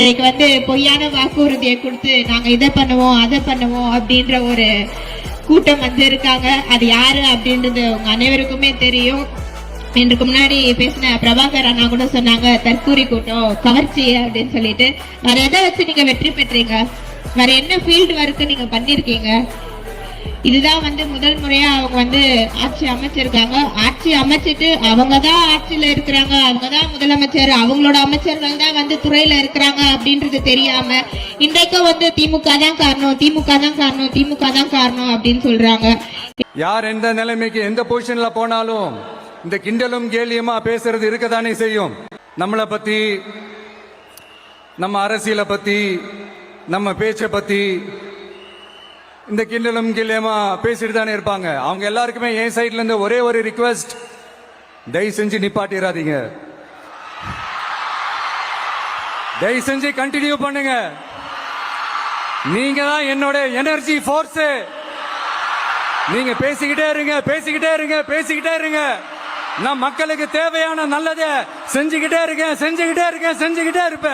எனக்கு பொய்யான வாக்குறுதியை கொடுத்து நாங்க இதை பண்ணுவோம் அதை பண்ணுவோம் அப்படின்ற ஒரு கூட்டம் இருக்காங்க. அது யாரு அப்படின்றது உங்க அனைவருக்குமே தெரியும். எனக்கு முன்னாடி பேசின பிரபாகர் அண்ணா கூட சொன்னாங்க தற்கூரி கூட்டம், கவர்ச்சி அப்படின்னு சொல்லிட்டு. வேற எதை வச்சு நீங்க வெற்றி பெற்றீங்க? வேற என்ன ஃபீல்டு ஒர்க் நீங்க பண்ணிருக்கீங்க? இதுதான் முதல் முறையா அவங்க ஆட்சி அமைச்சிருக்காங்க. ஆட்சி அமைச்சிட்டு அவங்கதான் ஆட்சியில இருக்கிறாங்க, அவங்கதான் முதலமைச்சர், அவங்களோட அமைச்சர்கள் தான் துறையில இருக்கிறாங்க அப்படின்றது தெரியாம இன்றைக்கும் திமுக தான் காரணம், திமுக தான் காரணம், திமுக தான் காரணம் அப்படின்னு சொல்றாங்க. யார் எந்த நிலைமைக்கு எந்த பொசிஷன்ல போனாலும் இந்த கிண்டலும் கேலியுமா பேசுறது இருக்கதானே செய்யும். நம்மளை பத்தி, நம்ம அரசியலை பத்தி, நம்ம பேச்சை பத்தி இந்த கிண்டலும் கில்லியமா பேசிட்டு தானே இருப்பாங்க. அவங்க எல்லாருக்குமே என் சைட்ல இருந்து ஒரே ஒரு ரிக்வெஸ்ட், தயவு செஞ்சு நிப்பாட்டிடாதீங்க, தயவு செஞ்சு கண்டினியூ பண்ணுங்க. நீங்க தான் என்னோட எனர்ஜி ஃபோர்ஸ். நீங்க பேசிக்கிட்டே இருங்க, பேசிக்கிட்டே இருங்க, பேசிக்கிட்டே இருங்க. நான் மக்களுக்கு தேவையான நல்லதை செஞ்சுக்கிட்டே இருக்கேன், செஞ்சுக்கிட்டே இருக்கேன், செஞ்சுக்கிட்டே இருப்பேன்.